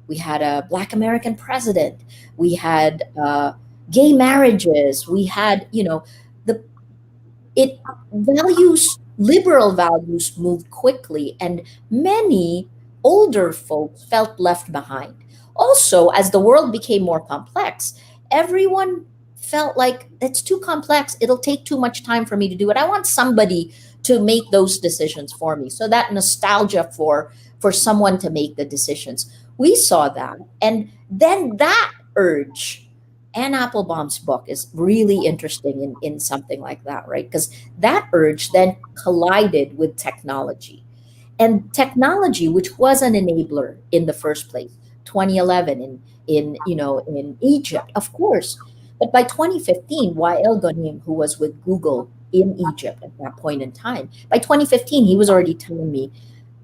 we had a Black American president, we had gay marriages, we had, the it liberal values moved quickly, and many older folks felt left behind. Also, as the world became more complex, everyone felt like it's too complex, it'll take too much time for me to do it. I want somebody to make those decisions for me. So that nostalgia for someone to make the decisions, we saw that. And then that urge, Anne Applebaum's book is really interesting in something like that, right? Because that urge then collided with technology. And technology, which was an enabler in the first place, 2011 in Egypt, of course. But by 2015, Wael Ghanim, who was with Google in Egypt at that point in time, by 2015, he was already telling me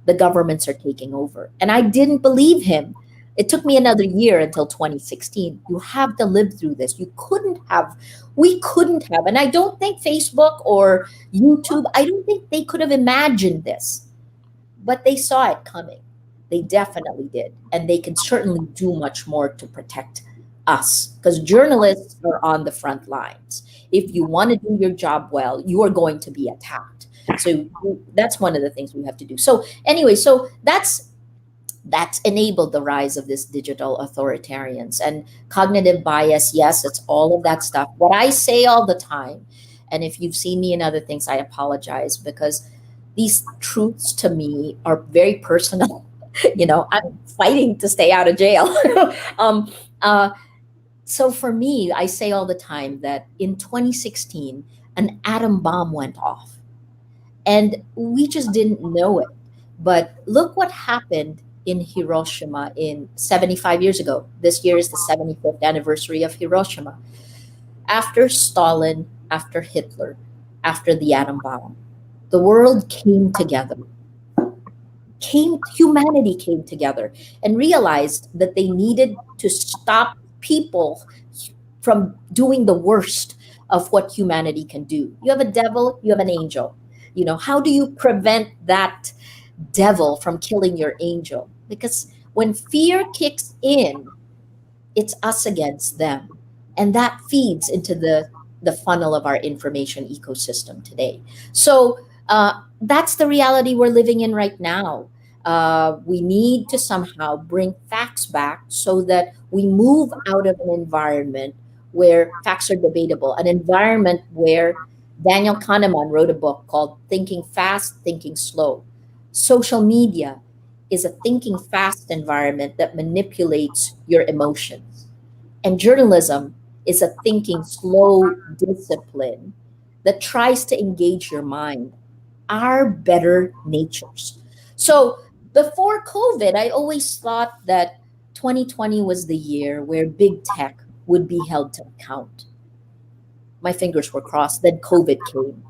the governments are taking over. And I didn't believe him. It took me another year until 2016. You have to live through this. We couldn't have, and I don't think Facebook or YouTube, I don't think they could have imagined this, but they saw it coming. They definitely did. And they can certainly do much more to protect us, because journalists are on the front lines. If you want to do your job well, you are going to be attacked. So that's one of the things we have to do. So anyway, so that's enabled the rise of this digital authoritarians and cognitive bias. Yes, it's all of that stuff. What I say all the time, and if you've seen me in other things, I apologize, because these truths to me are very personal. I'm fighting to stay out of jail. So for me, I say all the time that in 2016, an atom bomb went off, and we just didn't know it. But look what happened in Hiroshima in 75 years ago. This year is the 75th anniversary of Hiroshima. After Stalin, after Hitler, after the atom bomb, the world came together. Humanity came together and realized that they needed to stop people from doing the worst of what humanity can do. You have a devil, you have an angel. How do you prevent that devil from killing your angel? Because when fear kicks in, it's us against them. And that feeds into the funnel of our information ecosystem today. So that's the reality we're living in right now. We need to somehow bring facts back so that we move out of an environment where facts are debatable, an environment where Daniel Kahneman wrote a book called Thinking Fast, Thinking Slow. Social media is a thinking fast environment that manipulates your emotions. And journalism is a thinking slow discipline that tries to engage your mind, our better natures. So before COVID, I always thought that 2020 was the year where big tech would be held to account. My fingers were crossed. Then COVID came.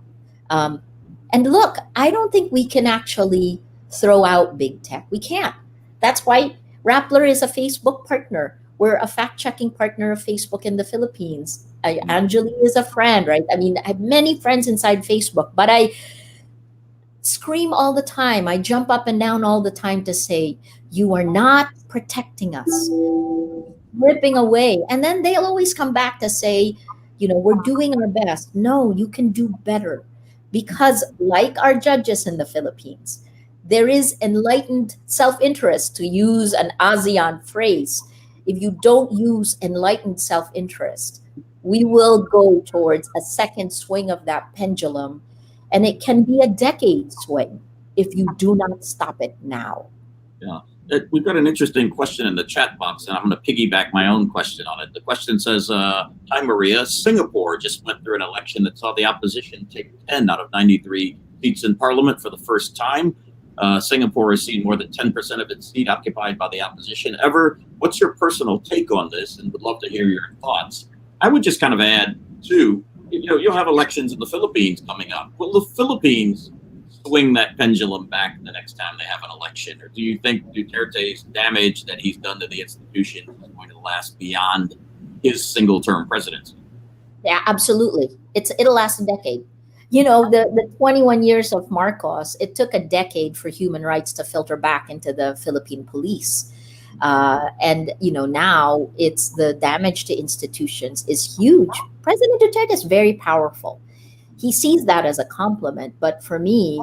And look, I don't think we can actually throw out big tech. We can't. That's why Rappler is a Facebook partner. We're a fact-checking partner of Facebook in the Philippines. Anjali is a friend, right? I mean, I have many friends inside Facebook, but I scream all the time. I jump up and down all the time to say, you are not protecting us, ripping away. And then they'll always come back to say, we're doing our best. No, you can do better. Because, like our judges in the Philippines, there is enlightened self interest, to use an ASEAN phrase. If you don't use enlightened self interest, we will go towards a second swing of that pendulum. And it can be a decade swing if you do not stop it now. Yeah. We've got an interesting question in the chat box, and I'm going to piggyback my own question on it. The question says, hi, Maria. Singapore just went through an election that saw the opposition take 10 out of 93 seats in parliament for the first time. Singapore has seen more than 10% of its seat occupied by the opposition ever. What's your personal take on this? And would love to hear your thoughts. I would just kind of add, too, you'll have elections in the Philippines coming up. Will the Philippines swing that pendulum back the next time they have an election? Or do you think Duterte's damage that he's done to the institution is going to last beyond his single-term presidency? Yeah, absolutely. It'll last a decade. The 21 years of Marcos, it took a decade for human rights to filter back into the Philippine police. And now it's the damage to institutions is huge. President Duterte is very powerful. He sees that as a compliment, but for me,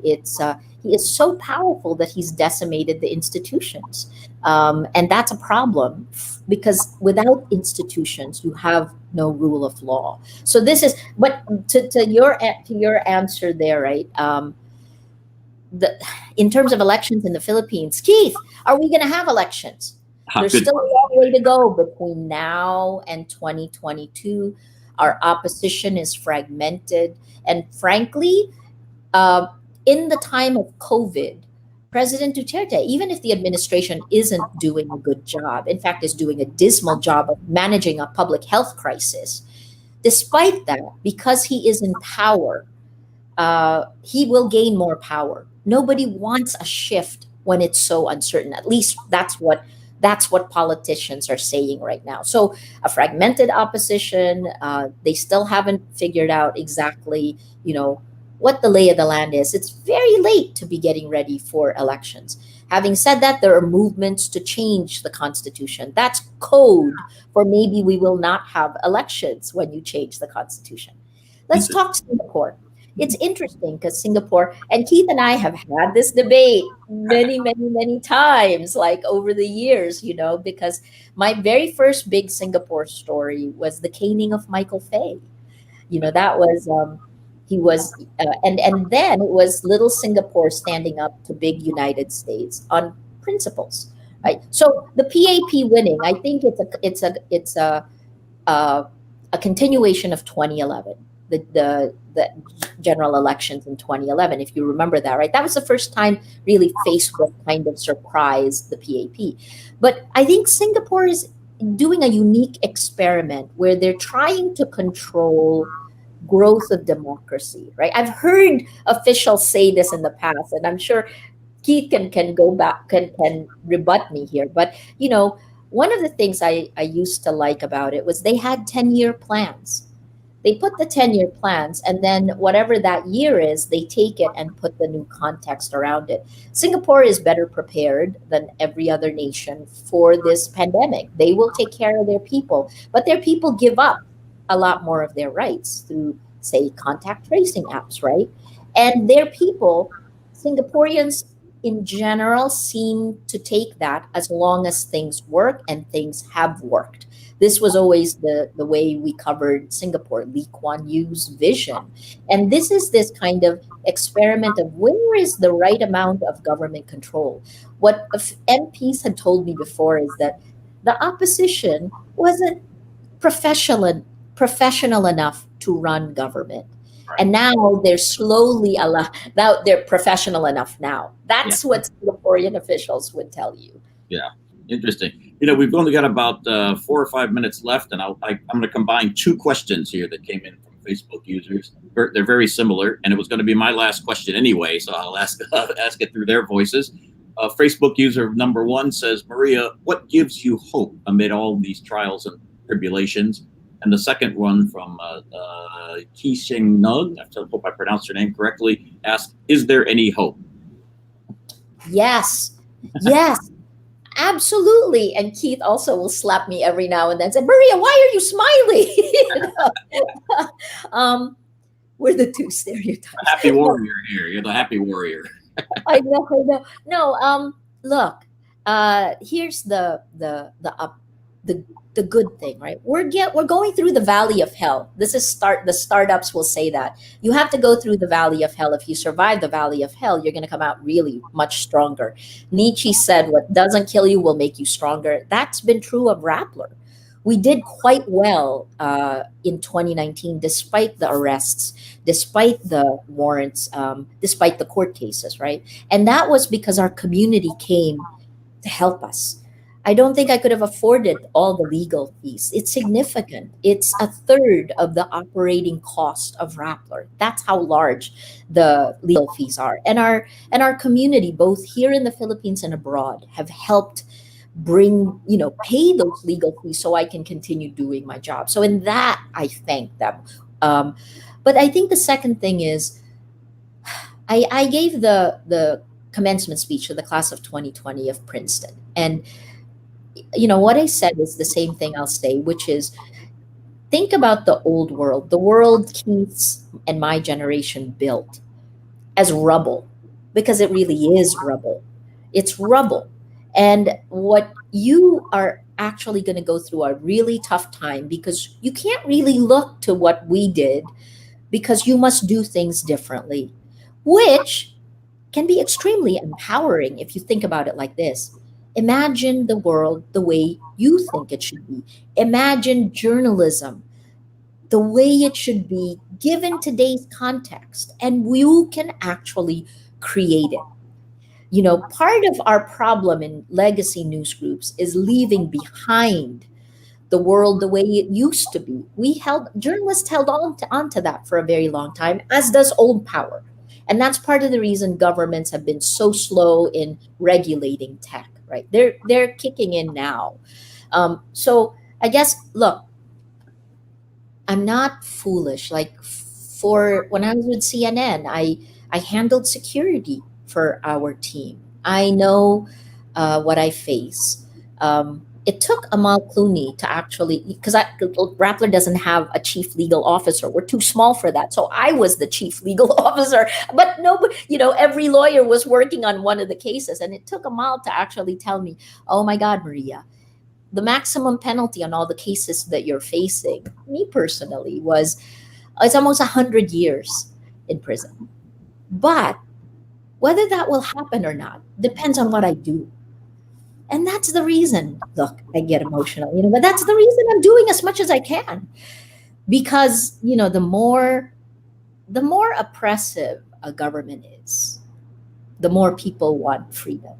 it's he is so powerful that he's decimated the institutions, and that's a problem because without institutions, you have no rule of law. So this is, but to your answer there, right? In terms of elections in the Philippines, Keith, are we going to have elections? There's still a long way to go between now and 2022. Our opposition is fragmented. And frankly, in the time of COVID, President Duterte, even if the administration isn't doing a good job, in fact, is doing a dismal job of managing a public health crisis, despite that, because he is in power, he will gain more power. Nobody wants a shift when it's so uncertain. At least that's what politicians are saying right now. So a fragmented opposition, they still haven't figured out exactly, what the lay of the land is. It's very late to be getting ready for elections. Having said that, there are movements to change the Constitution. That's code for maybe we will not have elections when you change the Constitution. Let's talk Singapore. It's interesting because Singapore, and Keith and I have had this debate many, many, many times, like over the years, because my very first big Singapore story was the caning of Michael Fay. That was, he was, and then it was little Singapore standing up to big United States on principles, right? So the PAP winning, I think it's a continuation of 2011. The general elections in 2011, if you remember that, right? That was the first time really Facebook kind of surprised the PAP. But I think Singapore is doing a unique experiment where they're trying to control growth of democracy, right? I've heard officials say this in the past, and I'm sure Keith can go back, can rebut me here. But, one of the things I used to like about it was they had 10-year plans. They put the 10-year plans, and then whatever that year is, they take it and put the new context around it. Singapore is better prepared than every other nation for this pandemic. They will take care of their people, but their people give up a lot more of their rights through, say, contact tracing apps, right? And their people, Singaporeans in general, seem to take that as long as things work, and things have worked. This was always the way we covered Singapore, Lee Kuan Yew's vision. And this is this kind of experiment of where is the right amount of government control. What MPs had told me before is that the opposition wasn't professional enough to run government. Right. And now they're slowly now they're professional enough now. That's what Singaporean officials would tell you. Yeah. Interesting. We've only got about 4 or 5 minutes left, and I'm going to combine two questions here that came in from Facebook users. They're very similar, and it was going to be my last question anyway, so I'll ask it through their voices. Facebook user number 1 says, Maria, what gives you hope amid all these trials and tribulations? And the second one from Kishing Nug, I hope I pronounced her name correctly, asked, is there any hope? Yes, yes, absolutely. And Keith also will slap me every now and then and say, Maria, why are you smiling? We're the two stereotypes. Happy warrior here. You're the happy warrior. I know. No, look, here's the good thing, right? We're going through the valley of hell. The startups will say that. You have to go through the valley of hell. If you survive the valley of hell, you're going to come out really much stronger. Nietzsche said, what doesn't kill you will make you stronger. That's been true of Rappler. We did quite well in 2019, despite the arrests, despite the warrants, despite the court cases, right? And that was because our community came to help us. I don't think I could have afforded all the legal fees. It's significant. It's a third of the operating cost of Rappler. That's how large the legal fees are. And our community, both here in the Philippines and abroad, have helped pay those legal fees so I can continue doing my job. So in that, I thank them. But I think the second thing is, I gave the commencement speech to the class of 2020 of Princeton. And what I said is the same thing I'll say, which is, think about the old world, the world Keith's and my generation built, as rubble, because it really is rubble. It's rubble. And what you are actually going to go through a really tough time, because you can't really look to what we did, because you must do things differently, which can be extremely empowering if you think about it like this. Imagine the world the way you think it should be. Imagine journalism the way it should be given today's context, and you can actually create it. Part of our problem in legacy news groups is leaving behind the world the way it used to be. Journalists held on to that for a very long time, as does old power. And that's part of the reason governments have been so slow in regulating tech, right? They're kicking in now. So I guess, look, I'm not foolish. Like, for when I was with CNN, I handled security for our team. I know what I face. It took Amal Clooney to actually, because Rappler doesn't have a chief legal officer. We're too small for that. So I was the chief legal officer. But every lawyer was working on one of the cases. And it took Amal to actually tell me, oh my God, Maria, the maximum penalty on all the cases that you're facing, me personally, it's almost 100 years in prison. But whether that will happen or not depends on what I do. And that's the reason, look, I get emotional, but that's the reason I'm doing as much as I can. Because, the more oppressive a government is, the more people want freedom.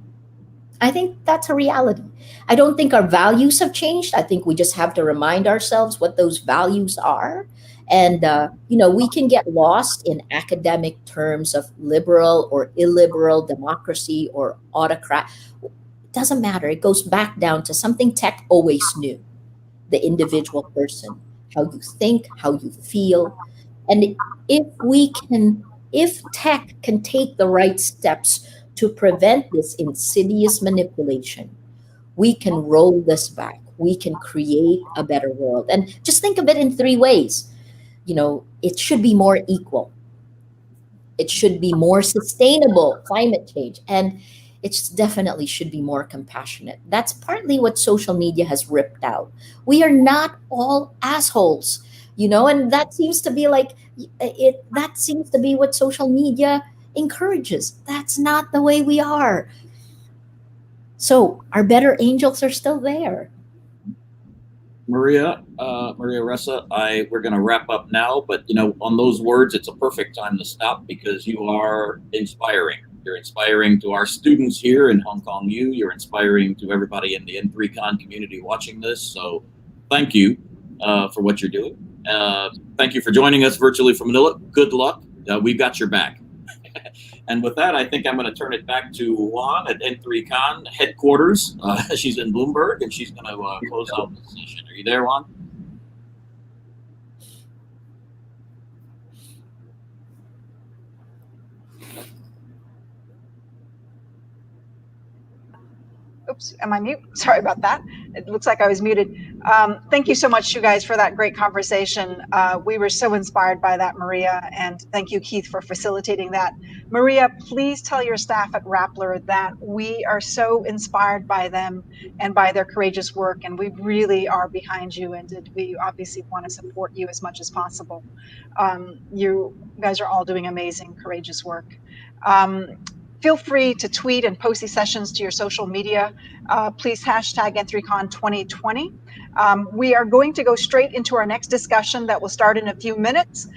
I think that's a reality. I don't think our values have changed. I think we just have to remind ourselves what those values are. And, we can get lost in academic terms of liberal or illiberal democracy or autocrat. Doesn't matter. It goes back down to something tech always knew: the individual person, how you think, how you feel. And if tech can take the right steps to prevent this insidious manipulation, we can roll this back. We can create a better world. And just think of it in 3 ways. It should be more equal. It should be more sustainable, climate change, and it definitely should be more compassionate. That's partly what social media has ripped out. We are not all assholes, and that seems to be that seems to be what social media encourages. That's not the way we are. So our better angels are still there. Maria Ressa, we're going to wrap up now, but on those words, it's a perfect time to stop, because you are inspiring. You're inspiring to our students here in Hong Kong U. You're inspiring to everybody in the N3Con community watching this. So thank you for what you're doing. Thank you for joining us virtually from Manila. Good luck. We've got your back. And with that, I think I'm going to turn it back to Juan at N3Con headquarters. She's in Bloomberg, and she's going to close out the session. Are you there, Juan? Oops, am I mute? Sorry about that. It looks like I was muted. Thank you so much, you guys, for that great conversation. We were so inspired by that, Maria, and thank you, Keith, for facilitating that. Maria, please tell your staff at Rappler that we are so inspired by them and by their courageous work, and we really are behind you, and we obviously want to support you as much as possible. You guys are all doing amazing, courageous work. Feel free to tweet and post these sessions to your social media. Please hashtag N3Con 2020. We are going to go straight into our next discussion that will start in a few minutes.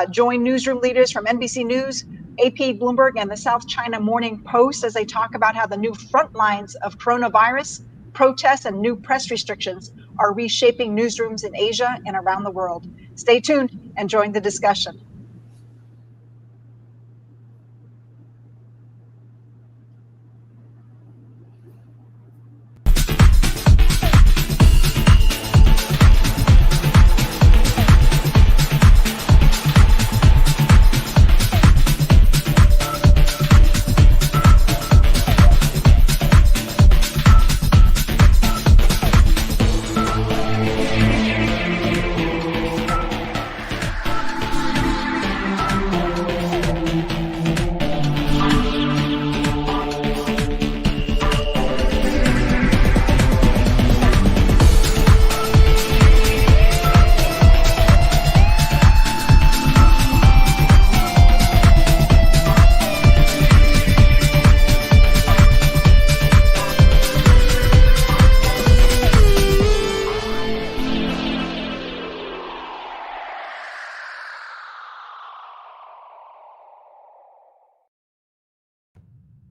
Join newsroom leaders from NBC News, AP, Bloomberg, and the South China Morning Post as they talk about how the new front lines of coronavirus, protests, and new press restrictions are reshaping newsrooms in Asia and around the world. Stay tuned and join the discussion.